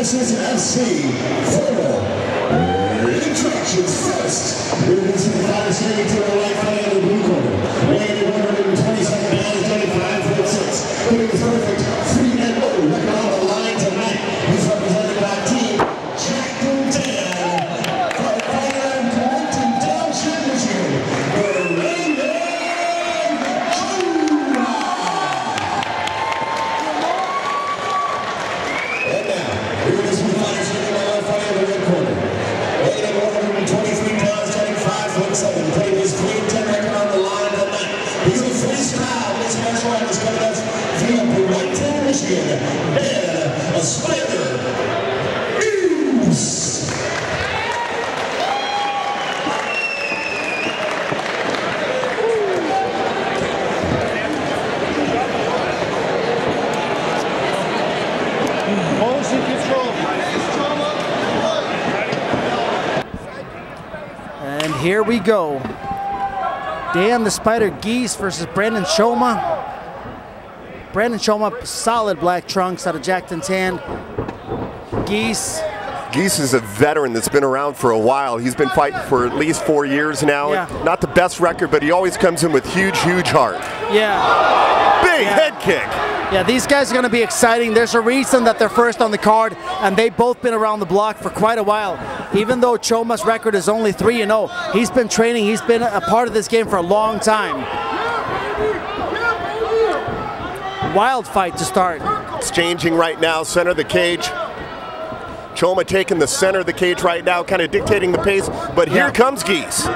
Genesis FC for introductions first. Introducing the fighter standing to the right fight in the blue corner. Weighing 127 pounds, 25.6. Putting his perfect free and low record on the line tonight. He's represented by Team Jack Contender. Fighter and Clinton Township, Michigan. Choma. And now, here is the fighter standing by our fight in the red corner. Weighing 123 pounds, 25.7. Putting his 3-10 record on the line tonight. He's a freestyle. This match round is coming up via Flyweight, Michigan. And a spider. Motion control. And here we go. Dan the Spider Geise versus Brandon Choma. Brandon Choma, solid black trunks out of Jackson Tan. Geise is a veteran that's been around for a while. He's been fighting for at least 4 years now. Yeah. Not the best record, but he always comes in with huge heart. Yeah. Big head kick. Yeah, these guys are going to be exciting. There's a reason that they're first on the card, and they've both been around the block for quite a while. Even though Choma's record is only 3-0, he's been training, he's been a part of this game for a long time. Wild fight to start. It's changing right now, center of the cage. Choma taking the center of the cage right now, kind of dictating the pace, but here comes Geise.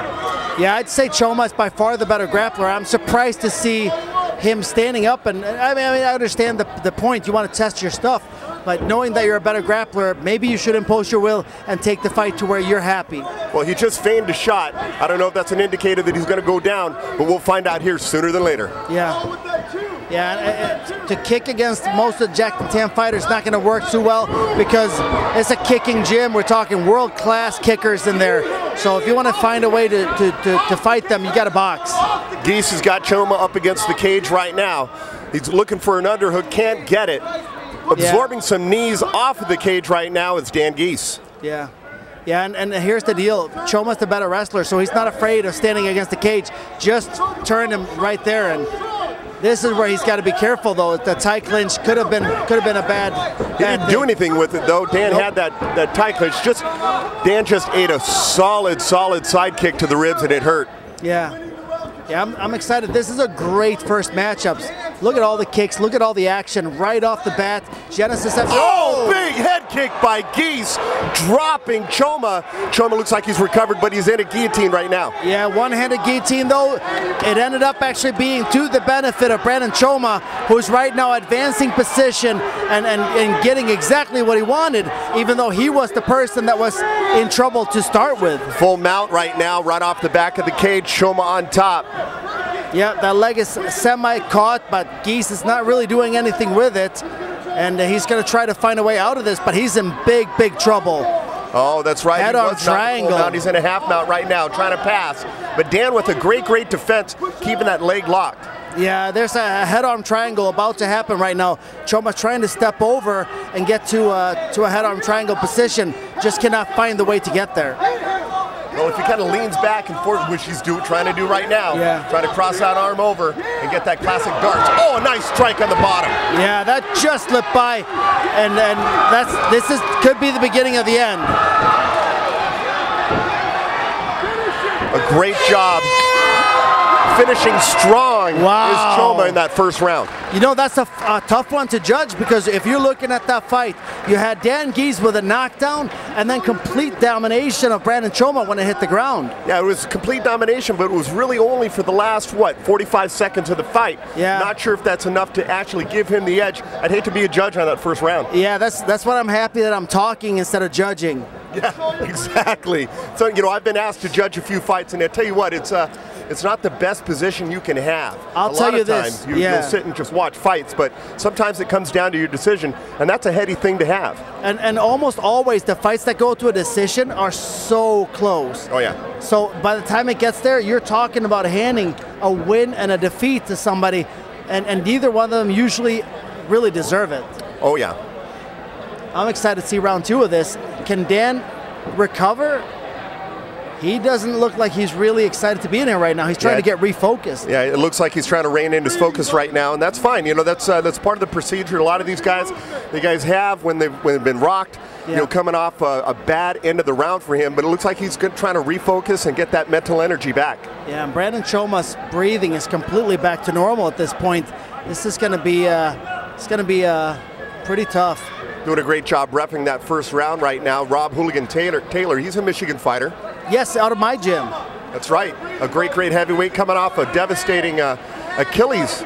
Yeah, I'd say Choma is by far the better grappler. I'm surprised to see him standing up, and I mean, I understand the point. You want to test your stuff, but knowing that you're a better grappler, maybe you should impose your will and take the fight to where you're happy. Well, he just feigned a shot. I don't know if that's an indicator that he's going to go down, but we'll find out here sooner than later. Yeah. Yeah, to kick against most of the Jack and Tam fighters is not going to work too well because it's a kicking gym. We're talking world-class kickers in there. So if you want to find a way to fight them, you got to box. Geise has got Choma up against the cage right now. He's looking for an underhook, can't get it. Absorbing some knees off of the cage right now is Dan Geise. Yeah. Yeah, and here's the deal. Choma's the better wrestler, so he's not afraid of standing against the cage. Just turn him right there, and this is where he's got to be careful, though. The tie clinch could have been a bad He didn't do anything with it, though. Dan had that tie clinch. Dan just ate a solid side kick to the ribs, and it hurt. Yeah. Yeah, I'm excited. This is a great first matchup. Look at all the kicks. Look at all the action right off the bat. Genesis FC. Oh, big head kick by Geise, dropping Choma. Choma looks like he's recovered, but he's in a guillotine right now. Yeah, one-handed guillotine, though. It ended up actually being to the benefit of Brandon Choma, who's right now advancing position and getting exactly what he wanted, even though he was the person that was in trouble to start with. Full mount right now, right off the back of the cage. Choma on top. Yeah, that leg is semi-caught, but Geise is not really doing anything with it. And he's going to try to find a way out of this, but he's in big trouble. Oh, that's right. Head-on triangle. He's in a half mount right now, trying to pass. But Dan with a great defense, keeping that leg locked. Yeah, there's a head-on triangle about to happen right now. Choma's trying to step over and get to a head-on triangle position. Just cannot find the way to get there. Well, if he kind of leans back and forth, which he's trying to do right now, trying to cross that arm over and get that classic darts. Oh, a nice strike on the bottom. Yeah, that just slipped by, and could be the beginning of the end. A great job. Finishing strong is Choma in that first round. You know, that's a tough one to judge, because if you're looking at that fight, you had Dan Geise with a knockdown and then complete domination of Brandon Choma when it hit the ground. Yeah, it was complete domination, but it was really only for the last, 45 seconds of the fight. Yeah. Not sure if that's enough to actually give him the edge. I'd hate to be a judge on that first round. Yeah, that's what I'm happy that I'm talking instead of judging. Yeah, exactly. So, you know, I've been asked to judge a few fights, and I tell you what, it's not the best position you can have. I'll tell you this. You'll sit and just watch fights, but sometimes it comes down to your decision, and that's a heady thing to have. And almost always the fights that go to a decision are so close. Oh, yeah. So by the time it gets there, you're talking about handing a win and a defeat to somebody, and neither one of them usually really deserve it. Oh, yeah. I'm excited to see round 2 of this. Can Dan recover? He doesn't look like he's really excited to be in here right now. He's trying to get refocused. Yeah, it looks like he's trying to rein in his focus right now, and that's fine. You know, that's part of the procedure. A lot of these guys, have when they've been rocked. You know, coming off a bad end of the round for him, but it looks like he's trying to refocus and get that mental energy back. Yeah, and Brandon Choma's breathing is completely back to normal at this point. This is going to be pretty tough. Doing a great job repping that first round right now. Rob Hooligan Taylor, he's a Michigan fighter. Yes, out of my gym. That's right. A great heavyweight coming off a devastating Achilles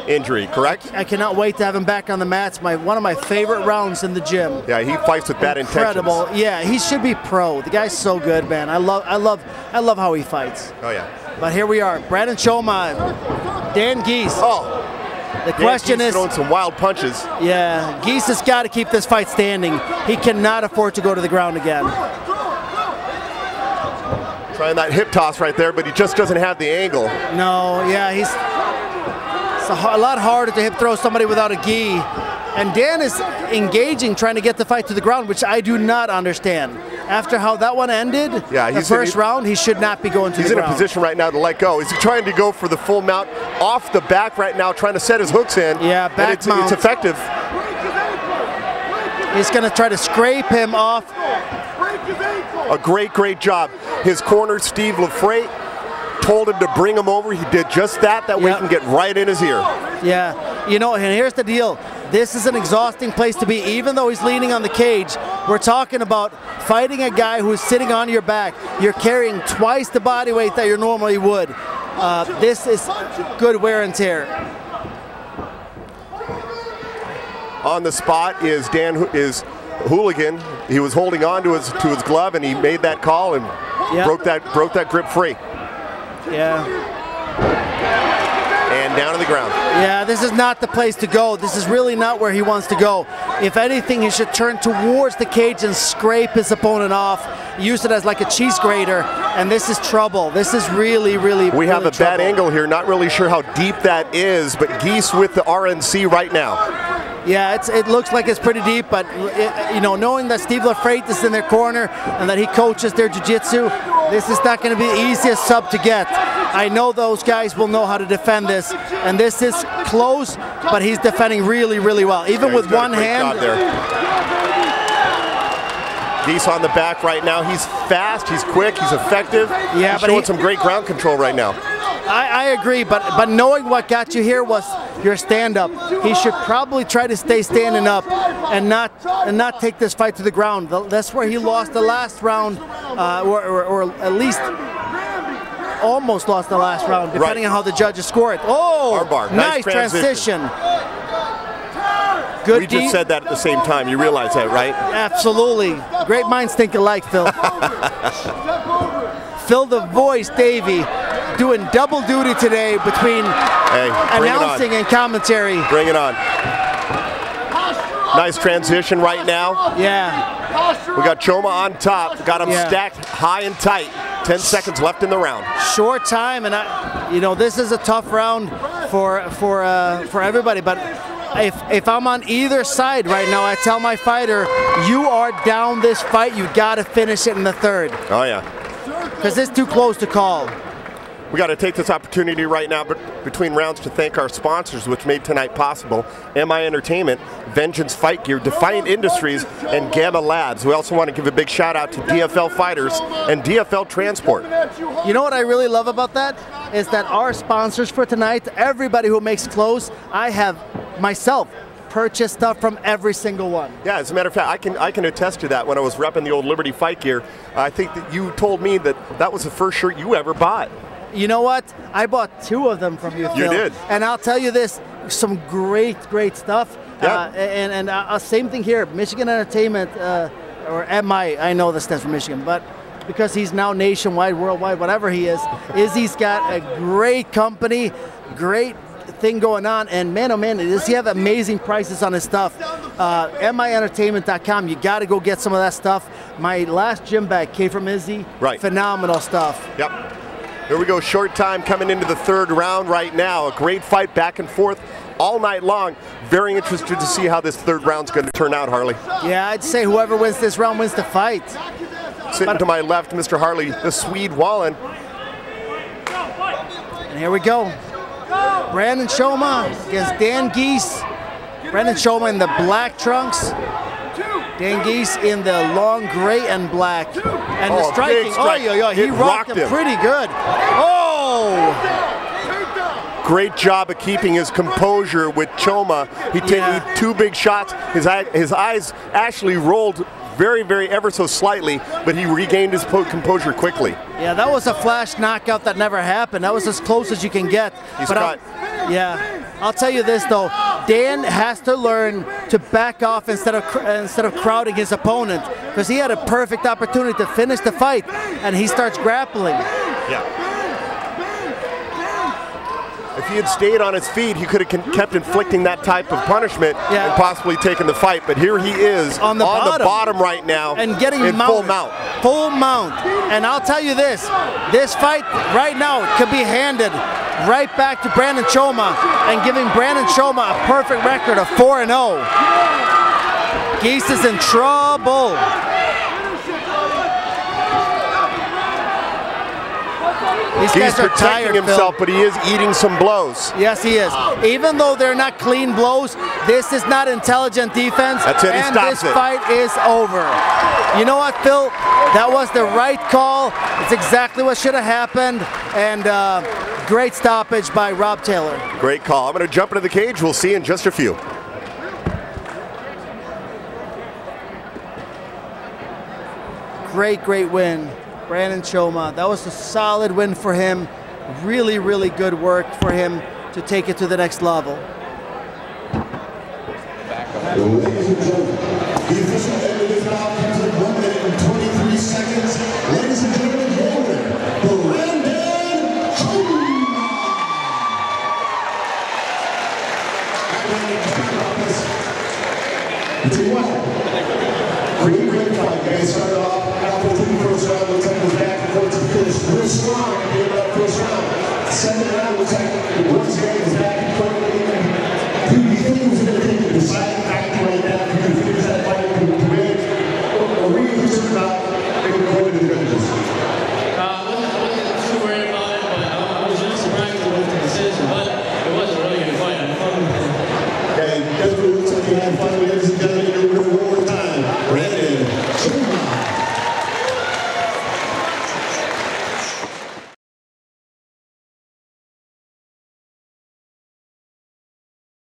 injury, correct? I cannot wait to have him back on the mats. One of my favorite rounds in the gym. Yeah, he fights with bad Incredible. intentions. Yeah, he should be pro. The guy's so good, man. I love how he fights. Oh yeah. But here we are, Brandon Choma, Dan Geise. Oh. The question is, throwing some wild punches. Yeah, Geise has got to keep this fight standing. He cannot afford to go to the ground again. Trying that hip toss right there, but he just doesn't have the angle. No, yeah, it's a lot harder to hip throw somebody without a gi. And Dan is engaging, trying to get the fight to the ground, which I do not understand. After how that one ended, the first round, he should not be going to the ground. He's in a position right now to let go. He's trying to go for the full mount off the back right now, trying to set his hooks in. Yeah, back mount. It's effective. He's going to try to scrape him off. A great job. His corner, Steve Lafrate, told him to bring him over. He did just that. That way he can get right in his ear. Yeah, you know, and here's the deal. This is an exhausting place to be, even though he's leaning on the cage. We're talking about fighting a guy who's sitting on your back. You're carrying twice the body weight that you normally would. This is good wear and tear. On the spot is Hooligan. He was holding on to his glove, and he made that call and broke that grip free. Yeah. And down to the ground. Yeah, this is not the place to go. This is really not where he wants to go. If anything, he should turn towards the cage and scrape his opponent off. Use it as like a cheese grater, and this is trouble. This is really We have a bad angle here. Not really sure how deep that is, but Geise with the RNC right now. Yeah, it looks like it's pretty deep, but you know, knowing that Steve Lafrate is in their corner and that he coaches their jiu-jitsu, this is not going to be the easiest sub to get. I know those guys will know how to defend this, and this is close, but he's defending really well. Even with one hand. Geise on the back right now. He's fast, he's quick, he's effective. Yeah, he's showing some great ground control right now. I agree, but knowing what got you here was your stand-up. He should probably try to stay standing up and not take this fight to the ground. That's where he lost the last round, or at least almost lost the last round, depending on how the judges score it. Oh, nice transition. Good. We just said that at the same time. You realize that, right? Absolutely. Great minds think alike, Phil. Phil the Voice Davey doing double duty today between announcing and commentary. Bring it on. Nice transition right now. Yeah. We got Choma on top. Got him stacked high and tight. 10 seconds left in the round. Short time, and you know, this is a tough round for everybody. But if I'm on either side right now, I tell my fighter, you are down this fight. You got to finish it in the third. Oh yeah. Because it's too close to call. We got to take this opportunity right now between rounds to thank our sponsors, which made tonight possible. MI Entertainment, Vengeance Fight Gear, Defiant Industries, and Gamma Labs. We also want to give a big shout out to DFL Fighters and DFL Transport. You know what I really love about that? Is that our sponsors for tonight, everybody who makes clothes, I have myself purchased stuff from every single one. Yeah, as a matter of fact, I can attest to that. When I was repping the old Liberty Fight Gear, I think that you told me that was the first shirt you ever bought. You know what? I bought 2 of them from you, Phil. You did. And I'll tell you this, some great stuff. Yeah. Same thing here, Michigan Entertainment, or MI, I know this stands for Michigan, but because he's now nationwide, worldwide, whatever he is, Izzy's got a great company, great thing going on, and man, oh man, does he have amazing prices on his stuff. MIentertainment.com, you got to go get some of that stuff. My last gym bag came from Izzy. Right. Phenomenal stuff. Yep. Here we go, short time coming into the third round right now. A great fight back and forth all night long. very interested to see how this third round's going to turn out, Harley. Yeah, I'd say whoever wins this round wins the fight. Sitting to my left, Mr. Harley, the Swede Wallen. And here we go. Brandon Choma against Dan Geise. Brandon Choma in the black trunks. Dan Geise in the long gray and black. And the striking, he rocked him pretty good. Oh! Great job of keeping his composure with Choma. He took 2 big shots. His eyes actually rolled very, ever so slightly, but he regained his composure quickly. Yeah, that was a flash knockout that never happened. That was as close as you can get. I'll tell you this though, Dan has to learn to back off instead of crowding his opponent, because he had a perfect opportunity to finish the fight, and he starts grappling. Yeah. If he had stayed on his feet, he could have kept inflicting that type of punishment and possibly taken the fight. But here he is on the bottom right now and getting in full mount. Full mount. And I'll tell you this fight right now could be handed right back to Brandon Choma and giving Brandon Choma a perfect record of 4-0. Geise is in trouble. These guys are tired, himself, but he is eating some blows. Yes, he is. Even though they're not clean blows, this is not intelligent defense. That's it. And this fight is over. You know what, Phil? That was the right call. It's exactly what should have happened. And great stoppage by Rob Taylor. Great call. I'm going to jump into the cage. We'll see you in just a few. Great win. Brandon Choma. That was a solid win for him. Really good work for him to take it to the next level. Ladies and gentlemen, the official end of this bout comes in 1 minute and 23 seconds. Ladies and gentlemen, your winner, Brandon Choma. I tell you what, great fight, guys. Started off after the first round, looks like it was back and forth to finish real strong at the end of that first round. Second round looks like once again was back and forth. Do you think it was going to